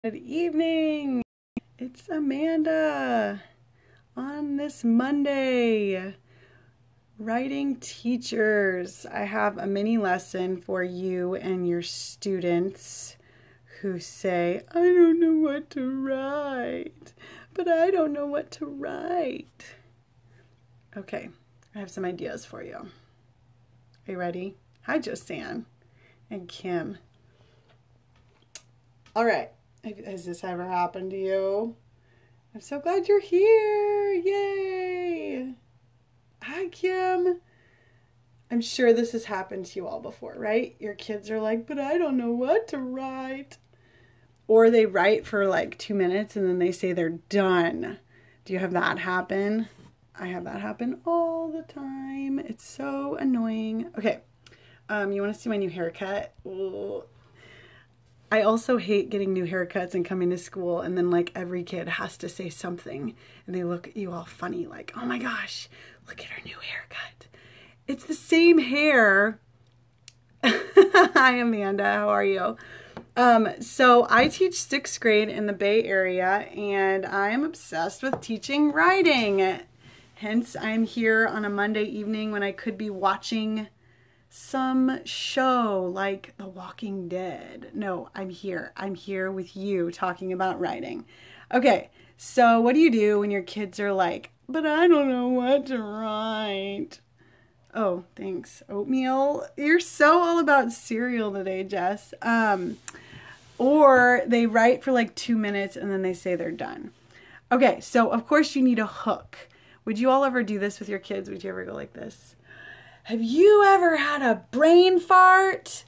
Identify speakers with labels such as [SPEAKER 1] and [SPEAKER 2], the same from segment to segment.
[SPEAKER 1] Good evening. It's Amanda on this Monday. Writing teachers. I have a mini lesson for you and your students who say, I don't know what to write, but I don't know what to write. Okay, I have some ideas for you. Are you ready? Hi, Josanne and Kim. All right. Has this ever happened to you? I'm so glad you're here. Yay. Hi, Kim. I'm sure this has happened to you all before, right? Your kids are like, but I don't know what to write. Or they write for like 2 minutes and then they say they're done. Do you have that happen? I have that happen all the time. It's so annoying. Okay. You want to see my new haircut? Ooh. I also hate getting new haircuts and coming to school and then like every kid has to say something and they look at you all funny like, oh my gosh, look at her new haircut. It's the same hair. Hi, Amanda. How are you? So I teach 6th grade in the Bay Area and I'm obsessed with teaching writing. Hence, I'm here on a Monday evening when I could be watching some show like The Walking Dead. No, I'm here. I'm here with you talking about writing. Okay, so what do you do when your kids are like, but I don't know what to write? Oh, thanks. Oatmeal. You're so all about cereal today, Jess. Or they write for like 2 minutes and then they say they're done. Okay, so of course you need a hook. Would you all ever do this with your kids? Would you ever go like this? Have you ever had a brain fart?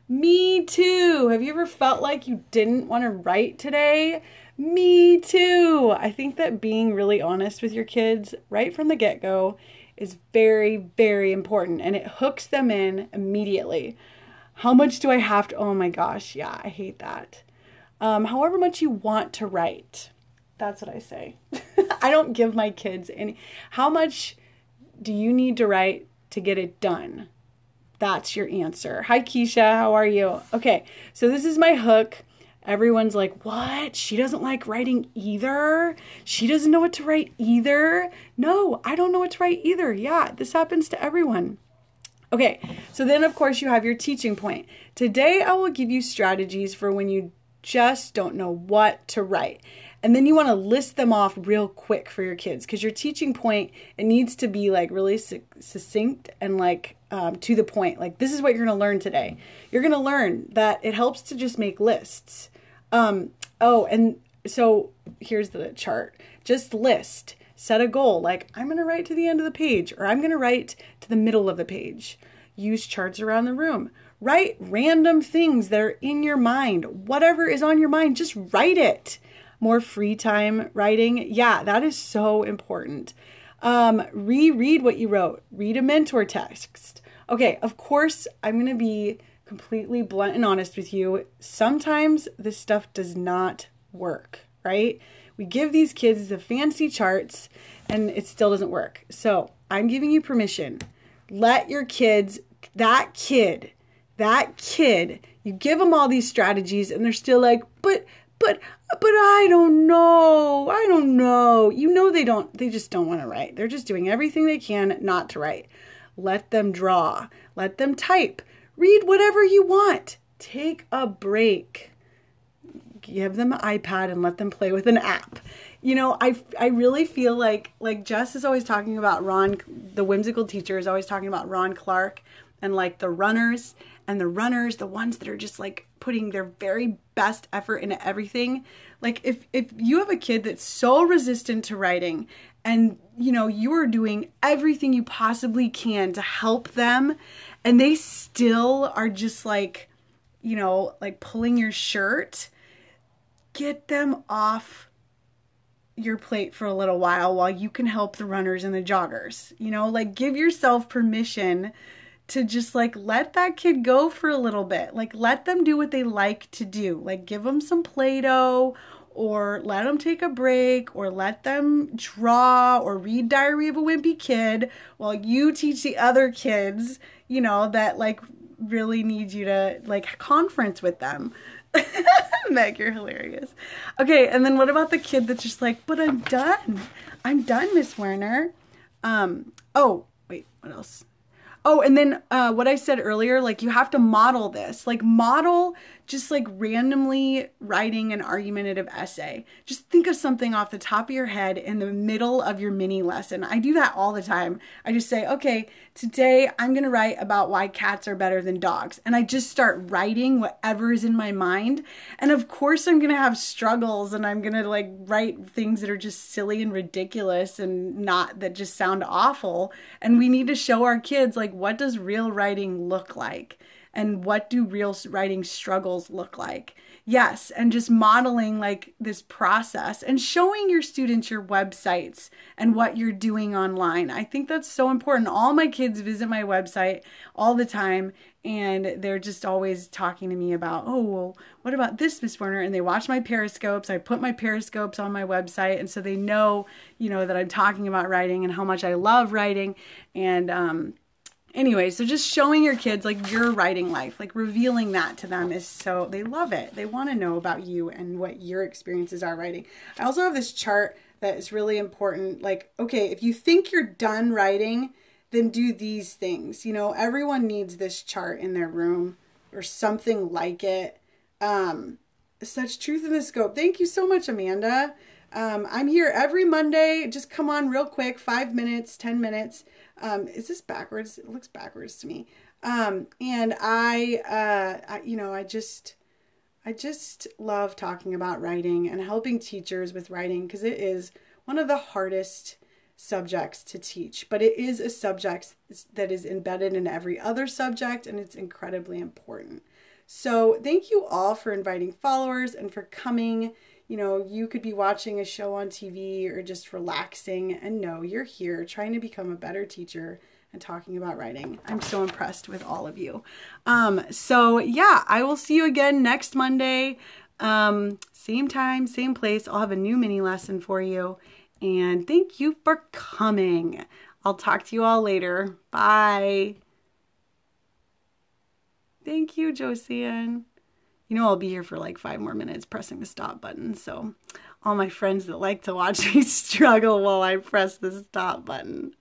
[SPEAKER 1] Me too. Have you ever felt like you didn't want to write today? Me too. I think that being really honest with your kids right from the get-go is very, very important and it hooks them in immediately. How much do I have to? Oh my gosh, yeah, I hate that. However much you want to write. That's what I say. I don't give my kids any. How much do you need to write to get it done? That's your answer. Hi, Keisha. How are you? Okay, so this is my hook. Everyone's like, what? She doesn't like writing either? She doesn't know what to write either? No, I don't know what to write either. Yeah, this happens to everyone. Okay, so then of course you have your teaching point. Today I will give you strategies for when you just don't know what to write. And then you want to list them off real quick for your kids because your teaching point, it needs to be like really succinct and like to the point. Like this is what you're going to learn today. You're going to learn that it helps to just make lists. Oh, and so here's the chart. Just list. Set a goal. Like I'm going to write to the end of the page or I'm going to write to the middle of the page. Use charts around the room. Write random things that are in your mind. Whatever is on your mind, just write it. More free time writing. Yeah, that is so important. Reread what you wrote. Read a mentor text. Okay, of course, I'm going to be completely blunt and honest with you. Sometimes this stuff does not work, right? We give these kids the fancy charts and it still doesn't work. So I'm giving you permission. Let your kids, that kid, you give them all these strategies and they're still like, but I don't know. I don't know. You know they just don't want to write. They're just doing everything they can not to write. Let them draw. Let them type. Read whatever you want. Take a break. Give them an iPad and let them play with an app. You know, I really feel like Jess is always talking about the whimsical teacher is always talking about Ron Clark and like the runners, the ones that are just like putting their very best effort into everything. Like if you have a kid that's so resistant to writing and you know you are doing everything you possibly can to help them and they still are just like, you know, like pulling your shirt, get them off your plate for a little while you can help the runners and the joggers. You know, like give yourself permission to just like let that kid go for a little bit. Like let them do what they like to do. Like give them some Play-Doh or let them take a break or let them draw or read Diary of a Wimpy Kid while you teach the other kids, you know, that like really need you to like conference with them. Meg, you're hilarious. Okay, and then what about the kid that's just like, but I'm done. I'm done, Miss Werner. Oh, wait, what else? Oh, and then what I said earlier, like you have to model this. Like model just like randomly writing an argumentative essay. Just think of something off the top of your head in the middle of your mini lesson. I do that all the time. I just say, okay, today I'm going to write about why cats are better than dogs. And I just start writing whatever is in my mind. And of course I'm going to have struggles and I'm going to like write things that are just silly and ridiculous and not that just sound awful. And we need to show our kids like, what does real writing look like? And what do real writing struggles look like? Yes, and just modeling like this process and showing your students your websites and what you're doing online. I think that's so important. All my kids visit my website all the time and they're just always talking to me about, oh, well, what about this, Miss Werner? And they watch my Periscopes. I put my Periscopes on my website. And so they know, that I'm talking about writing and how much I love writing. And, anyway, so just showing your kids like your writing life, like revealing that to them is so, they love it. They want to know about you and what your experiences are writing. I also have this chart that is really important. Like, okay, if you think you're done writing, then do these things. Everyone needs this chart in their room or something like it. Such truth in the scope. Thank you so much, Amanda. I'm here every Monday. Just come on real quick, 5 minutes, 10 minutes. Is this backwards? It looks backwards to me. And I just love talking about writing and helping teachers with writing because it is one of the hardest subjects to teach, but it is a subject that is embedded in every other subject and it's incredibly important. So thank you all for inviting followers and for coming. You could be watching a show on TV or just relaxing and no, you're here trying to become a better teacher and talking about writing. I'm so impressed with all of you. So yeah, I will see you again next Monday. Same time, same place. I'll have a new mini lesson for you. And thank you for coming. I'll talk to you all later. Bye. Thank you, Josiane. I'll be here for like 5 more minutes pressing the stop button. So all my friends that like to watch me struggle while I press the stop button.